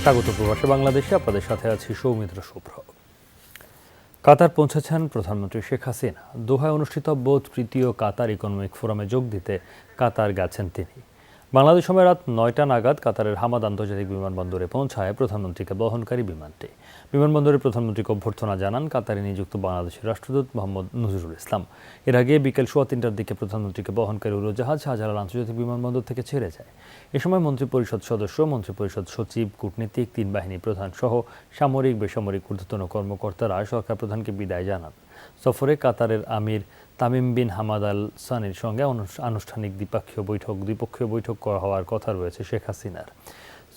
স্বাগত প্রবাসী বাংলাদেশে, আপনাদের সাথে আছি সৌমিত্র শুভ্র। কাতার পৌঁছেছেন প্রধানমন্ত্রী শেখ হাসিনা। দোহায় অনুষ্ঠিতব্য তৃতীয় কাতার ইকোনমিক ফোরামে যোগ দিতে কাতার গেছেন তিনি। বাংলাদেশ সময় রাত 9টা নাগাদ কাতারের হামাদ আন্তর্জাতিক বিমানবন্দরে পৌঁছায় প্রধানমন্ত্রীকে বহনকারী বিমানটি। বিমানবন্দরে প্রধানমন্ত্রীকে অভ্যর্থনা জানান কাতারে নিযুক্ত বাংলাদেশের রাষ্ট্রদূত মোহাম্মদ নজরুল ইসলাম। এর আগে বিকেল 3:15টার দিকে প্রধানমন্ত্রীকে বহনকারী উড়োজাহাজ শাহজালাল আন্তর্জাতিক বিমানবন্দর থেকে ছেড়ে যায়। এ সময় মন্ত্রিপরিষদ সদস্য, মন্ত্রিপরিষদ সচিব, কূটনীতিক, 3 বাহিনী প্রধান সহ সামরিক বেসামরিক ঊর্ধ্বতন কর্মকর্তারা সরকার প্রধানকে বিদায় জানান। সফরে কাতারের আমির তামিম বিন হামাদ আল সানির সঙ্গে আনুষ্ঠানিক দ্বিপক্ষীয় বৈঠক হওয়ার কথা রয়েছে শেখ হাসিনার।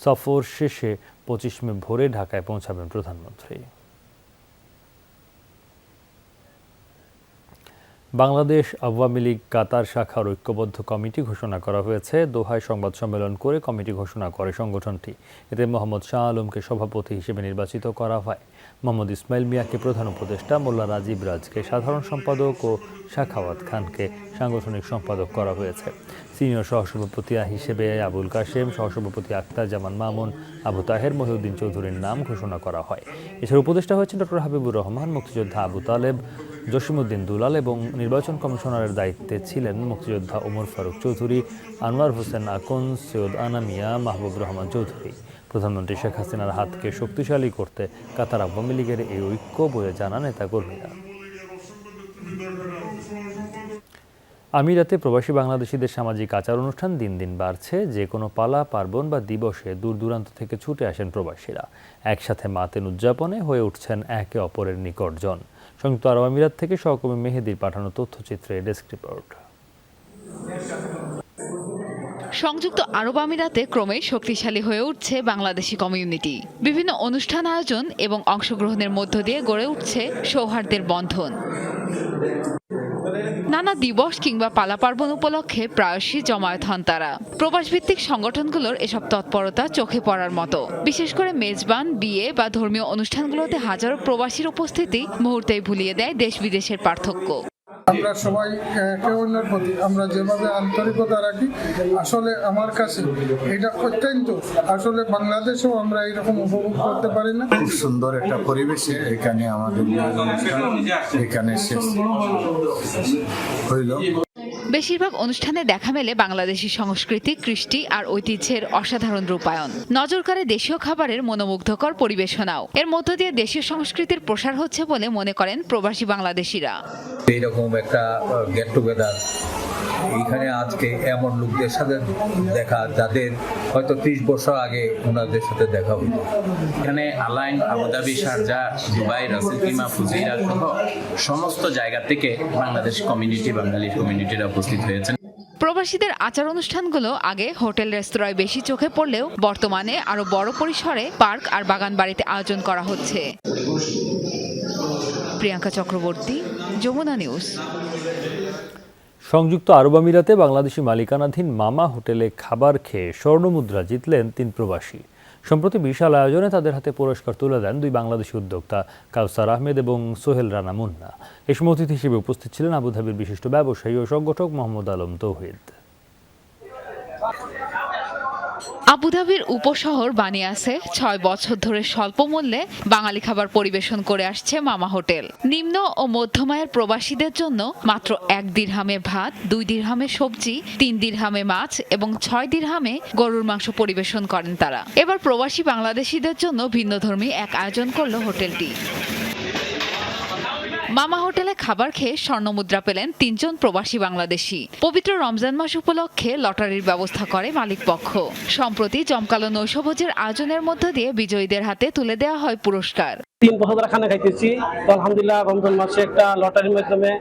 সফর শেষে 25 মে ভোরে ঢাকায় পৌঁছাবেন প্রধানমন্ত্রী। বাংলাদেশ আওয়ামী লীগ কাতার শাখার ঐক্যবদ্ধ কমিটি ঘোষণা করা হয়েছে। দোহায় সংবাদ সম্মেলন করে কমিটি ঘোষণা করে সংগঠনটি। এতে মোহাম্মদ শাহ আলমকে সভাপতি হিসেবে নির্বাচিত করা হয়। মোহাম্মদ ইসমাইল মিয়াকে প্রধান উপদেষ্টা, মোল্লা রাজীব রাজকে সাধারণ সম্পাদক ও শাখাওয়াত খানকে সাংগঠনিক সম্পাদক করা হয়েছে। সিনিয়র সহসভাপতি হিসেবে আবুল কাশেম, সহসভাপতি আক্তার জামান মামুন, আবু তাহের, মহিউদ্দিন চৌধুরীর নাম ঘোষণা করা হয়। এছাড়া উপদেষ্টা হয়েছেন ডক্টর হাবিবুর রহমান, মুক্তিযোদ্ধা আবু তালেব, জসিমউদ্দিন দুলাল এবং নির্বাচন কমিশনারের দায়িত্বে ছিলেন মুক্তিযোদ্ধা ওমর ফারুক চৌধুরী, আনোয়ার হোসেন আকন, সৈয়দ আনামিয়া, মাহবুব রহমান চৌধুরী। প্রধানমন্ত্রী শেখ হাসিনার হাতকে শক্তিশালী করতে কাতার আওয়ামী লীগের এই ঐক্য বলে জানান নেতাকর্মীরা। আমিরাতে প্রবাসী বাংলাদেশিদের সামাজিক আচার অনুষ্ঠান দিন দিন বাড়ছে। যে কোনো পালা, পার্বণ বা দিবসে দূর দূরান্ত থেকে ছুটে আসেন প্রবাসীরা। একসাথে মাতেন উদযাপনে হয়ে উঠছেন একে অপরের নিকটজন। সংযুক্ত আরব আমিরাত থেকে সহকর্মী মেহেদির পাঠানো তথ্যচিত্রে ডেস্ক রিপোর্ট। সংযুক্ত আরব আমিরাতে ক্রমেই শক্তিশালী হয়ে উঠছে বাংলাদেশি কমিউনিটি। বিভিন্ন অনুষ্ঠান আয়োজন এবং অংশগ্রহণের মধ্য দিয়ে গড়ে উঠছে সৌহার্দ্যের বন্ধন। নানা দিবস কিংবা পালা পার্বণ উপলক্ষে প্রায়শই জমায়েত হন তারা। প্রবাসভিত্তিক সংগঠনগুলোর এসব তৎপরতা চোখে পড়ার মতো। বিশেষ করে মেজবান, বিয়ে বা ধর্মীয় অনুষ্ঠানগুলোতে হাজারো প্রবাসীর উপস্থিতি মুহূর্তেই ভুলিয়ে দেয় দেশ বিদেশের পার্থক্য। আমরা সবাই একে অন্যের প্রতি আমরা যেভাবে আন্তরিকতা রাখি, আসলে আমার কাছে এটা অত্যন্ত, আসলে বাংলাদেশেও আমরা এরকম উপভোগ করতে পারি না। খুব সুন্দর একটা পরিবেশে এখানে আমাদের এখানে শেষ হইল। বেশিরভাগ অনুষ্ঠানে দেখা মেলে বাংলাদেশি সংস্কৃতি, কৃষ্টি আর ঐতিহ্যের অসাধারণ রূপায়ণ। নজর কাড়ে দেশীয় খাবারের মনোমুগ্ধকর পরিবেশনাও। এর মধ্য দিয়ে দেশীয় সংস্কৃতির প্রসার হচ্ছে বলে মনে করেন প্রবাসী বাংলাদেশিরা। এইরকম একটা গেট টুগেদার এইখানে আজকে এমন লোকদের সাথে দেখা যাদের হয়তো 30 বছর আগে ওনাদের সাথে দেখা হতো। এখানে আলাইন, আবুধাবি, শারজাহ, দুবাই, রাসেল কিমা, ফুজিরা সহ সমস্ত জায়গা থেকে বাংলাদেশ কমিউনিটি, বাঙালি কমিউনিটিরা উপস্থিত হয়েছেন। প্রবাসীদের আচার অনুষ্ঠানগুলো আগে হোটেল রেস্তোরাঁয় বেশি চোখে পড়লেও বর্তমানে আরো বড় পরিসরে পার্ক আর বাগান বাড়িতে আয়োজন করা হচ্ছে। প্রিয়াঙ্কা চক্রবর্তী, যমুনা নিউজ। সংযুক্ত আরব আমিরাতে বাংলাদেশি মালিকানাধীন মামা হোটেলে খাবার খেয়ে স্বর্ণমুদ্রা জিতলেন 3 প্রবাসী। সম্প্রতি বিশাল আয়োজনে তাদের হাতে পুরস্কার তুলে দেন 2 বাংলাদেশি উদ্যোক্তা কাউসার আহমেদ এবং সোহেল রানা মুন্না। এই সময় অতিথি হিসেবে উপস্থিত ছিলেন আবুধাবির বিশিষ্ট ব্যবসায়ী ও সংগঠক মোহাম্মদ আলম তৌহিদ। আবুধাবির উপশহর বানিয়াসে 6 বছর ধরে স্বল্প মূল্যে বাঙালি খাবার পরিবেশন করে আসছে মামা হোটেল। নিম্ন ও মধ্যমায়ের প্রবাসীদের জন্য মাত্র 1 দিরহামে ভাত, 2 দিরহামে সবজি, 3 দিরহামে মাছ এবং 6 দিরহামে গরুর মাংস পরিবেশন করেন তারা। এবার প্রবাসী বাংলাদেশিদের জন্য ভিন্নধর্মী এক আয়োজন করল হোটেলটি। মামা হোটেলে খাবার খেয়ে স্বর্ণমুদ্রা পেলেন 3 জন প্রবাসী বাংলাদেশি। পবিত্র রমজান মাস উপলক্ষে লটারির ব্যবস্থা করে মালিকপক্ষ। সম্প্রতি জমকালো নৈশভোজের আয়োজনের মধ্য দিয়ে বিজয়ীদের হাতে তুলে দেওয়া হয় পুরস্কার। 3 বছর ধরে খানা খাইতেছি, আলহামদুলিল্লাহ রমজান মাসে একটা লটারির মাধ্যমে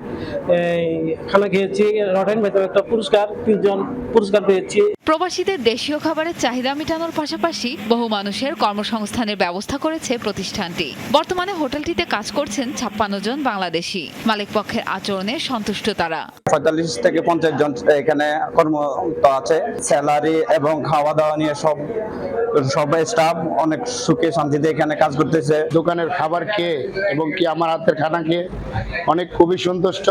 খানা খেয়েছি। লটারির মাধ্যমে একটা পুরস্কার, 3 জন পুরস্কার পেয়েছি। প্রবাসীদের দেশীয় খাবারের চাহিদা মেটানোর পাশাপাশি বহু মানুষের কর্মসংস্থানের ব্যবস্থা করেছে প্রতিষ্ঠানটি। বর্তমানে হোটেলটিতে কাজ করছেন 56 জন বাংলাদেশি। মালিকপক্ষের আচরণে সন্তুষ্ট তারা। 45 থেকে 50 জন এখানে কর্মরত আছে। স্যালারি এবং খাওয়া দাওয়া নিয়ে সবাই স্টাফ অনেক সুখে শান্তিতে এখানে কাজ করতেছে। দোকানের খাবার খেয়ে এবং কি আমার হাতের খানা খেয়ে অনেক খুবই সন্তুষ্ট।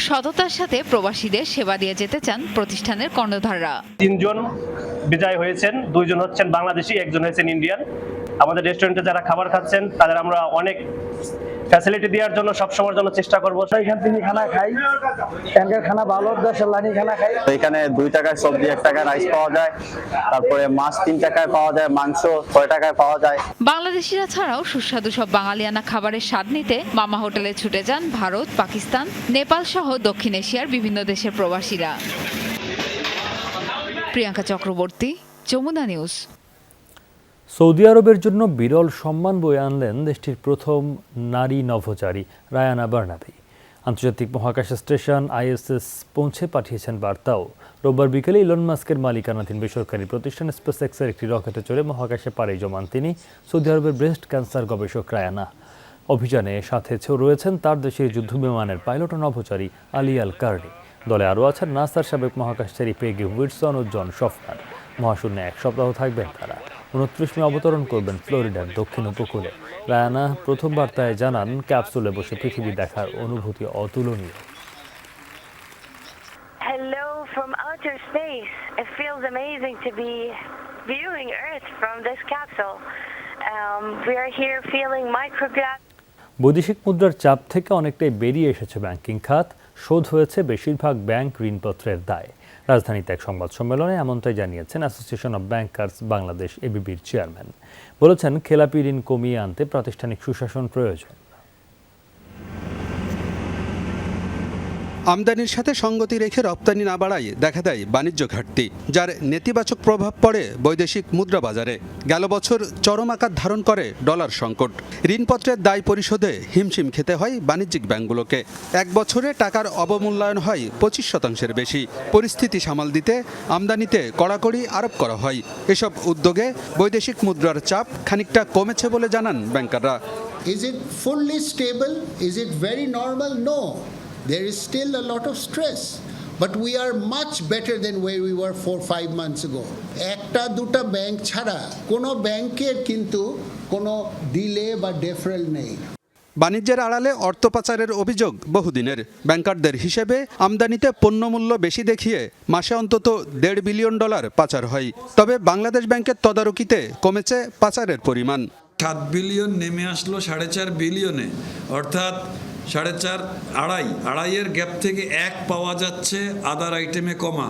সততার সাথে প্রবাসীদের সেবা দিয়ে যেতে চান প্রতিষ্ঠানের কর্ণধাররা। 3 জন বিজয় হয়েছেন, 2 জন হচ্ছেন বাংলাদেশি, 1 জন হয়েছেন ইন্ডিয়ান। আমাদের রেস্টুরেন্টে যারা খাবার খাচ্ছেন তাদের আমরা অনেক ফ্যাসিলিটি দেওয়ার জন্য সবসময়ের জন্য চেষ্টা করবো। এখান থেকে খানা খাই, এখানকার খানা ভালো, দেশের লানি খানা খাই। এখানে 2 টাকায় সবজি, 1 টাকায় রাইস পাওয়া যায়, তারপরে মাছ 3 টাকায় পাওয়া যায়, মাংস 6 টাকায় পাওয়া যায়। বাংলাদেশিরা ছাড়াও সুস্বাদু সব বাঙালিয়ানা খাবারের স্বাদ নিতে মামা হোটেলে ছুটে যান ভারত, পাকিস্তান, নেপাল সহ দক্ষিণ এশিয়ার বিভিন্ন দেশের প্রবাসীরা। প্রিয়াঙ্কা চক্রবর্তী, যমুনা নিউজ। সৌদি আরবের জন্য বিরল সম্মান বয়ে আনলেন দেশটির প্রথম নারী নভোচারী রায়ানা বার্নাবি। আন্তর্জাতিক মহাকাশ স্টেশন ISS পৌঁছে পাঠিয়েছেন বার্তাও। রোববার বিকেলে ইলন মাস্কের মালিকানাধীন বেসরকারি প্রতিষ্ঠান স্পেসএক্সের একটি রকেটে চড়ে মহাকাশে পাড়ি জমান তিনি সৌদি আরবের ব্রেস্ট ক্যান্সার গবেষক রায়ানা। অভিযানে সাথে রয়েছেন তার দেশের যুদ্ধবিমানের পাইলট ও নভোচারী আলী আল কার্নি। দলে আরও আছেন নাসার সাবেক মহাকাশচারী পেগি হুইটসন ও জন শফনার। মহাশূন্যে 1 সপ্তাহ থাকবেন তারা। 29 মে অবতরণ করবেন ফ্লোরিডার দক্ষিণ উপকূলে। রায়ানা প্রথম বার্তায় জানান, ক্যাপসুলে বসে পৃথিবী দেখার অনুভূতি অতুলনীয়। Hello from outer space. It feels amazing to be viewing Earth from this capsule. We are here feeling microgravity. বৈদেশিক মুদ্রার চাপ থেকে অনেকটাই বেরিয়ে এসেছে ব্যাংকিং খাত। শোধ হয়েছে বেশিরভাগ ব্যাংক ঋণপত্রের দায়। রাজধানীতে এক সংবাদ সম্মেলনে এমনটাই জানিয়েছেন অ্যাসোসিয়েশন অব ব্যাংকার্স বাংলাদেশ ABBর চেয়ারম্যান। বলেছেন, খেলাপি ঋণ কমিয়ে আনতে প্রাতিষ্ঠানিক সুশাসন প্রয়োজন। আমদানির সাথে সঙ্গতি রেখে রপ্তানি না বাড়ায় দেখা দেয় বাণিজ্য ঘাটতি, যার নেতিবাচক প্রভাব পড়ে বৈদেশিক মুদ্রা বাজারে। গেল বছর চরম আকার ধারণ করে ডলার সংকট। ঋণপত্রের দায় পরিশোধে হিমশিম খেতে হয় বাণিজ্যিক ব্যাংকগুলোকে। 1 বছরে টাকার অবমূল্যায়ন হয় 25% বেশি। পরিস্থিতি সামাল দিতে আমদানিতে কড়াকড়ি আরোপ করা হয়। এসব উদ্যোগে বৈদেশিক মুদ্রার চাপ খানিকটা কমেছে বলে জানান ব্যাংকাররা। Is it fully stable? Is it very normal? No. There is still a lot of stress, but we are much better than where we were 4-5 months ago. একটা দুটা ব্যাংক ছাড়া কোনো ব্যাংকের কিন্তু কোনো ডিলে বা ডেফারেল নেই। বাণিজ্যের আড়ালে অর্থ পাচারের অভিযোগ বহুদিনের। ব্যাংকারদের হিসেবে আমদানিতে পণ্যমূল্য বেশি দেখিয়ে মাসে অন্তত $1.5 বিলিয়ন পাচার হয়। তবে বাংলাদেশ ব্যাংকের তদারকিতে কমেছে পাচারের পরিমাণ। 7 বিলিয়ন নেমে আসলো 4.5 বিলিয়নে, অর্থাৎ 4.5 আড়াইয়ের গ্যাপ থেকে 1 পাওয়া যাচ্ছে আদার আইটেমে কমা,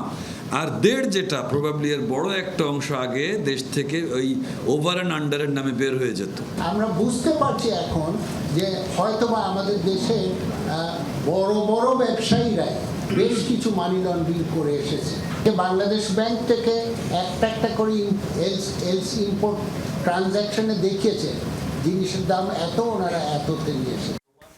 আর 1.5 যেটা প্রবাবলি এর বড় একটা অংশ আগে দেশ থেকে ওই ওভার অ্যান্ড আন্ডারের নামে বের হয়ে যেত। আমরা বুঝতে পারছি এখন যে হয়তোবা আমাদের দেশে বড় বড় ব্যবসায়ীরা বেশ কিছু মানি লন্ডারিং করে এসেছে। বাংলাদেশ ব্যাংক থেকে একটা করে এলসি ইম্পোর্ট ট্রানজ্যাকশনে দেখিয়েছে জিনিসের দাম এত, ওনারা এততে নিয়েছে।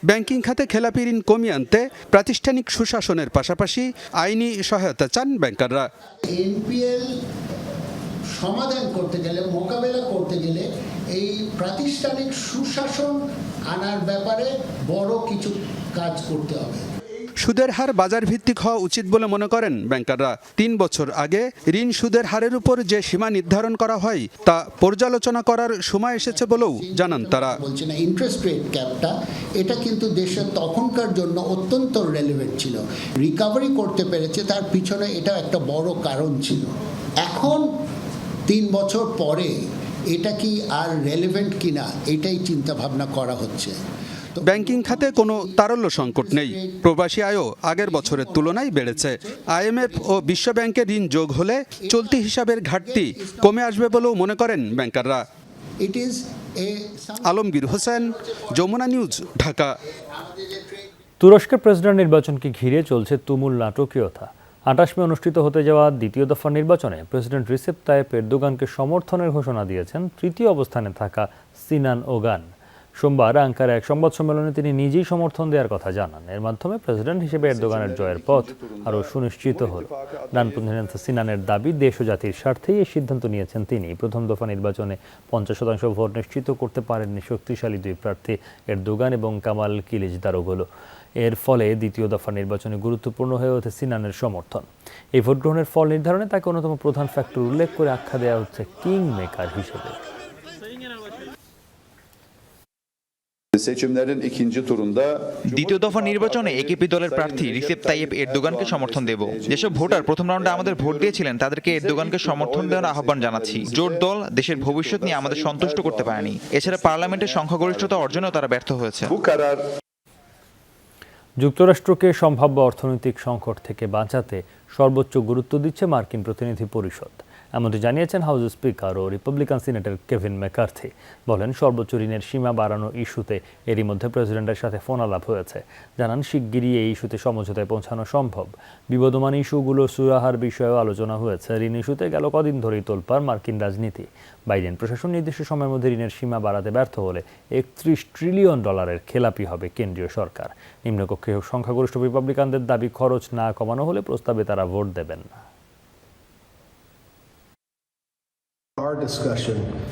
ব্যাংকিং খাতে খেলাপি ঋণ কমিয়ে আনতে প্রাতিষ্ঠানিক সুশাসনের পাশাপাশি আইনি সহায়তা চান ব্যাংকাররা। এনপিএল সমাধান করতে গেলে, মোকাবেলা করতে গেলে এই প্রাতিষ্ঠানিক সুশাসন আনার ব্যাপারে বড় কিছু কাজ করতে হবে। সুদের হার বাজার ভিত্তিক হওয়া উচিত বলে মনে করেন ব্যাংকাররা। 3 বছর আগে ঋণ সুদের হারের উপর যে সীমা নির্ধারণ করা হয় তা পর্যালোচনা করার সময় এসেছে বলেও জানান তারা। বলছে না, ইন্টারেস্ট রেট ক্যাপটা এটা কিন্তু দেশের তখনকার জন্য অত্যন্ত রেলেভেন্ট ছিল। রিকভারি করতে পেরেছে, তার পিছনে এটা একটা বড় কারণ ছিল। এখন 3 বছর পরে এটা কি আর রেলেভেন্ট কিনা, এটাই চিন্তা ভাবনা করা হচ্ছে। ব্যাংকিং খাতে কোনো তারল্য সংকট নেই। প্রবাসী আয়ও আগের বছরের তুলনায় বেড়েছে। IMF ও বিশ্ব ব্যাংকের ঋণ যোগ হলে চলতি হিসাবের ঘাটতি কমে আসবে বলেও মনে করেন ব্যাংকাররা। আলমগীর হোসেন, যমুনা নিউজ, ঢাকা। তুরস্কের প্রেসিডেন্ট নির্বাচনকে ঘিরে চলছে তুমুল নাটকীয়তা। 28 মে অনুষ্ঠিত হতে যাওয়া দ্বিতীয় দফার নির্বাচনে প্রেসিডেন্ট রিসেপ তাইয়েপ এরদোগানকে সমর্থনের ঘোষণা দিয়েছেন তৃতীয় অবস্থানে থাকা সিনান ওগান। সোমবার আঙ্কারা এক সংবাদ সম্মেলনে তিনি নিজেই সমর্থন দেওয়ার কথা জানান। এর মাধ্যমে প্রেসিডেন্ট হিসেবে এরদোগানের জয়ের পথ আরও সুনিশ্চিত হল। ডানপন্থী নেতা সিনানের দাবি, দেশ ও জাতির স্বার্থেই এই সিদ্ধান্ত নিয়েছেন তিনি। প্রথম দফা নির্বাচনে 50% ভোট নিশ্চিত করতে পারেননি শক্তিশালী 2 প্রার্থী এরদোগান এবং কামাল কিলিচদারোগলু। এর ফলে দ্বিতীয় দফা নির্বাচনে গুরুত্বপূর্ণ হয়ে ওঠে সিনানের সমর্থন। এই ভোট গ্রহণের ফল নির্ধারণে তাকে অন্যতম প্রধান ফ্যাক্টর উল্লেখ করে আখ্যা দেওয়া হচ্ছে কিং মেকার হিসেবে। Seçimlerin ikinci turunda দ্বিতীয় দফা নির্বাচনে একেপি দলের প্রার্থী রিসেপ তাইয়েপ এরদোগানকে সমর্থন দেব। যেসব ভোটার প্রথম রাউন্ডে আমাদের ভোট দিয়েছিলেন তাদেরকে এরদোগানকে সমর্থন দেওয়ার আহ্বান জানাচ্ছি। জোট দল দেশের ভবিষ্যৎ নিয়ে আমাদের সন্তুষ্ট করতে পারেনি। এছাড়া পার্লামেন্টের সংখ্যাগরিষ্ঠতা অর্জনেও তারা ব্যর্থ হয়েছে। যুক্তরাষ্ট্রকে সম্ভাব্য অর্থনৈতিক সংকট থেকে বাঁচাতে সর্বোচ্চ গুরুত্ব দিচ্ছে মার্কিন প্রতিনিধি পরিষদ। এমনটি জানিয়েছেন হাউস স্পিকার ও রিপাবলিকান সিনেটর কেভিন ম্যাকার্থি। বলেন, সর্বোচ্চ ঋণের সীমা বাড়ানো ইস্যুতে এরই মধ্যে প্রেসিডেন্টের সাথে ফোন আলাপ হয়েছে। জানান, শিগগিরই এই ইস্যুতে সমঝোতায় পৌঁছানো সম্ভব। বিবদমান ইস্যুগুলো সুরাহার বিষয়েও আলোচনা হয়েছে। ঋণ ইস্যুতে গেল কদিন ধরেই তোলপাড় মার্কিন রাজনীতি। বাইডেন প্রশাসন নির্দিষ্ট সময়ের মধ্যে ঋণের সীমা বাড়াতে ব্যর্থ হলে $31 ট্রিলিয়ন খেলাপি হবে কেন্দ্রীয় সরকার। নিম্নকক্ষে সংখ্যাগরিষ্ঠ রিপাবলিকানদের দাবি, খরচ না কমানো হলে প্রস্তাবে তারা ভোট দেবেন না।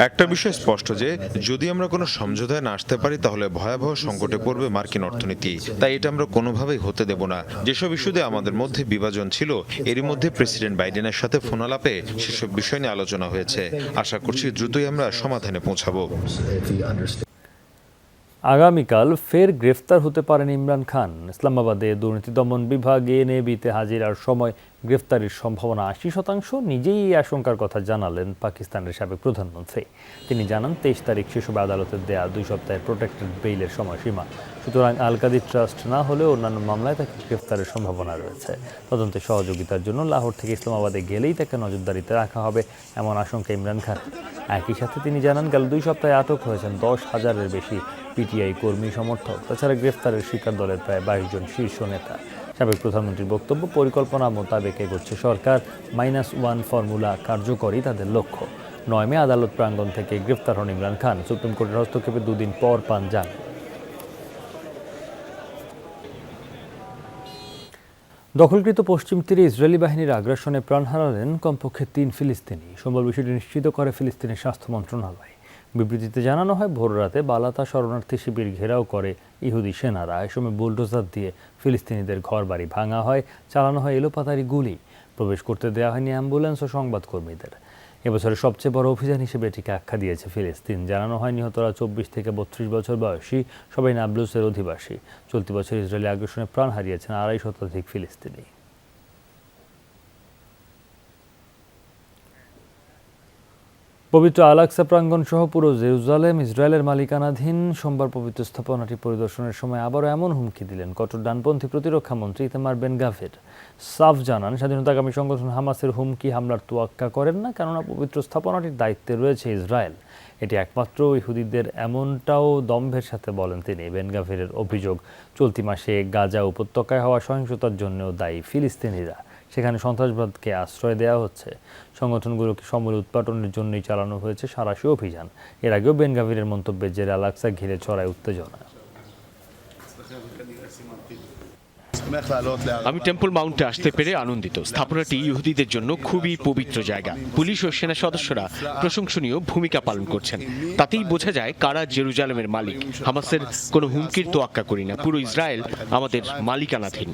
একটা বিষয় স্পষ্ট যে যদি আমরা কোনো সমঝোতায় না আসতে পারি তাহলে ভয়াবহ সংকটে পড়বে মার্কিন অর্থনীতি। তাই এটা আমরা কোনোভাবেই হতে দেব না। যেসব ইস্যুতে আমাদের মধ্যে বিভাজন ছিল, এরই মধ্যে প্রেসিডেন্ট বাইডেনের সাথে ফোনালাপে সেসব বিষয় নিয়ে আলোচনা হয়েছে। আশা করছি দ্রুতই আমরা সমাধানে পৌঁছাবো। আগামীকাল ফের গ্রেফতার হতে পারেন ইমরান খান। ইসলামাবাদে দুর্নীতি দমন বিভাগ এনএবিতে হাজিরার সময় গ্রেফতারের সম্ভাবনা 80%। নিজেই এই আশঙ্কার কথা জানালেন পাকিস্তানের সাবেক প্রধানমন্ত্রী। তিনি জানান, 23 তারিখ শিশু আদালতের দেয়া 2 সপ্তাহের প্রোটেক্টেড বেইলের সময়সীমা। সুতরাং আল কাদির ট্রাস্ট না হলেও অন্যান্য মামলায় তাকে গ্রেফতারের সম্ভাবনা রয়েছে। তদন্তে সহযোগিতার জন্য লাহোর থেকে ইসলামাবাদে গেলেই তাকে নজরদারিতে রাখা হবে, এমন আশঙ্কা ইমরান খান। একই সাথে তিনি জানান, গেল 2 সপ্তাহে আটক হয়েছেন 10,000-এর বেশি পিটিআই কর্মী সমর্থক। তাছাড়া গ্রেফতারের শিকার দলের প্রায় 22 জন শীর্ষ নেতা। সাবেক প্রধানমন্ত্রীর বক্তব্য, পরিকল্পনা মোতাবেক এগোচ্ছে সরকার। -1 ফর্মুলা কার্যকরী তাদের লক্ষ্য। 9 মে আদালত প্রাঙ্গণ থেকে গ্রেফতার হন ইমরান খান। সুপ্রিম কোর্টের হস্তক্ষেপে 2 দিন পর পান যান। দখলকৃত পশ্চিম তীরে ইসরায়েলি বাহিনীর আগ্রাসনে প্রাণ হারালেন কমপক্ষে 3 ফিলিস্তিনি। সোমবার বিষয়টি নিশ্চিত করে ফিলিস্তিনের স্বাস্থ্য মন্ত্রণালয়। বিবৃতিতে জানানো হয়, ভোররাতে বালাতা শরণার্থী শিবির ঘেরাও করে ইহুদি সেনারা। এ সময় বুলডোজার দিয়ে ফিলিস্তিনিদের ঘরবাড়ি ভাঙা হয়, চালানো হয় এলোপাতাড়ি গুলি। প্রবেশ করতে দেওয়া হয়নি অ্যাম্বুলেন্স ও সংবাদকর্মীদের। এবছরের সবচেয়ে বড় অভিযান হিসেবে এটিকে আখ্যা দিয়েছে ফিলিস্তিন। জানানো হয়, নিহতরা 24 থেকে 32 বছর বয়সী, সবাই নাবলুসের অধিবাসী। চলতি বছর ইসরায়েলি আগ্রাসনে প্রাণ হারিয়েছেন 250 শতাধিক ফিলিস্তিনি। পবিত্র আল-আকসা প্রাঙ্গণ সহ পুরো জেরুজালেম ইসরায়েলের মালিকানাধীন। সোমবার পবিত্র স্থাপনাটি পরিদর্শনের সময় আবারও এমন হুমকি দিলেন কঠোর ডানপন্থী প্রতিরক্ষা মন্ত্রী ইতামার বেন গাভির। সাফ জানান, স্বাধীনতাকামী সংগঠন হামাসের হুমকি হামলার তোয়াক্কা করেন না, কেননা পবিত্র স্থাপনাটির দায়িত্বে রয়েছে ইসরায়েল। এটি একমাত্র ইহুদিদের, এমনটাও দম্ভের সাথে বলেন তিনি। বেন গাভিরের অভিযোগ, চলতি মাসে গাজা উপত্যকায় হওয়া সহিংসতার জন্যও দায়ী ফিলিস্তিনিরা। সেখানে সন্ত্রাসবাদকে আশ্রয় দেওয়া হচ্ছে। সংগঠনগুলোকে সমূলে উৎপাটনের জন্যই চালানো হয়েছে সাঁড়াশি অভিযান। এর আগেও বেন গাভিরের মন্তব্যের জেরে আল-আকসা ঘিরে ছড়ায় উত্তেজনা। আমি টেম্পল মাউন্টে আসতে পেরে আনন্দিত। স্থাপনাটি ইহুদিদের জন্য খুবই পবিত্র জায়গা। পুলিশ ও সেনা সদস্যরা প্রশংসনীয় ভূমিকা পালন করছেন। তাতেই বোঝা যায় কারা জেরুজালেমের মালিক। হামাসের কোনো হুমকির তোয়াক্কা করি না। পুরো ইসরায়েল আমাদের মালিকানাধীন।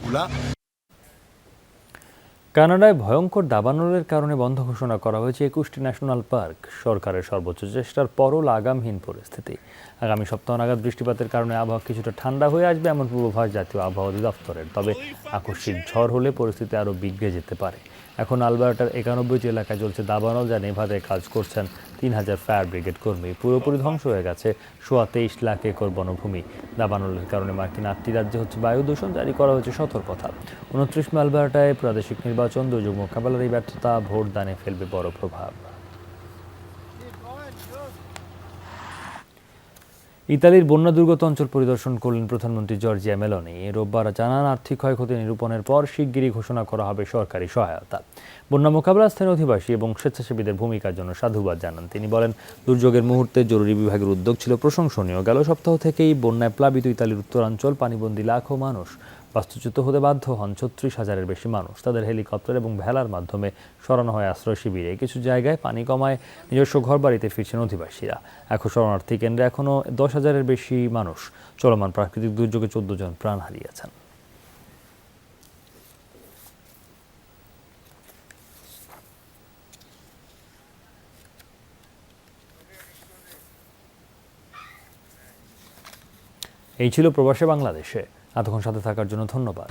কানাডায় ভয়ঙ্কর দাবানলের কারণে বন্ধ ঘোষণা করা হয়েছে 21টি ন্যাশনাল পার্ক। সরকারের সর্বোচ্চ চেষ্টার পরও লাগামহীন পরিস্থিতি। আগামী সপ্তাহ নাগাদ বৃষ্টিপাতের কারণে আবহাওয়া কিছুটা ঠান্ডা হয়ে আসবে, এমন পূর্বাভাস জাতীয় আবহাওয়া অধিদপ্তরের। তবে আকস্মিক ঝড় হলে পরিস্থিতি আরও বিগড়ে যেতে পারে। এখন আলবার্টার 91টি এলাকায় চলছে দাবানল, যা নেভাদায় কাজ করছেন 3000 ফায়ার ব্রিগেড কর্মী। পুরোপুরি ধ্বংস হয়ে গেছে 23 লাখ একর বনভূমি। দাবানলের কারণে মার্কিন 8টি রাজ্যে হচ্ছে বায়ু দূষণ, জারি করা হয়েছে সতর্কতা। 29 মে আলবার্টায় প্রাদেশিক নির্বাচন, দুর্যোগ মোকাবেলার এই ব্যর্থতা ভোটদানে ফেলবে বড় প্রভাব। ইতালির বন্যা দুর্গত অঞ্চল পরিদর্শন করলেন প্রধানমন্ত্রী জর্জিয়া মেলোনি। রোববার জানান, আর্থিক ক্ষয়ক্ষতি নিরূপণের পর শিগগিরই ঘোষণা করা হবে সরকারি সহায়তা। বন্যা মোকাবেলায় স্থানীয় অধিবাসী এবং স্বেচ্ছাসেবীদের ভূমিকার জন্য সাধুবাদ জানান তিনি। বলেন, দুর্যোগের মুহূর্তে জরুরি বিভাগের উদ্যোগ ছিল প্রশংসনীয়। গেল সপ্তাহ থেকেই বন্যায় প্লাবিত ইতালির উত্তরাঞ্চল পানিবন্দী লাখো মানুষ বাস্তুচ্যুত হতে বাধ্য হন। 36,000-এর বেশি মানুষ তাদের হেলিকপ্টার এবং ভেলার মাধ্যমে সরানো হয় আশ্রয় শিবিরে। কিছু জায়গায় পানি কমায় নিজস্ব ঘরবাড়িতে ফিরছেন অধিবাসীরা। এখন শরণার্থী কেন্দ্রে এখনও 10,000-এর বেশি মানুষ। চলমান প্রাকৃতিক দুর্যোগে 14 জন প্রাণ হারিয়েছেন। এই ছিল প্রবাসে বাংলাদেশে। এতক্ষণ সাথে থাকার জন্য ধন্যবাদ।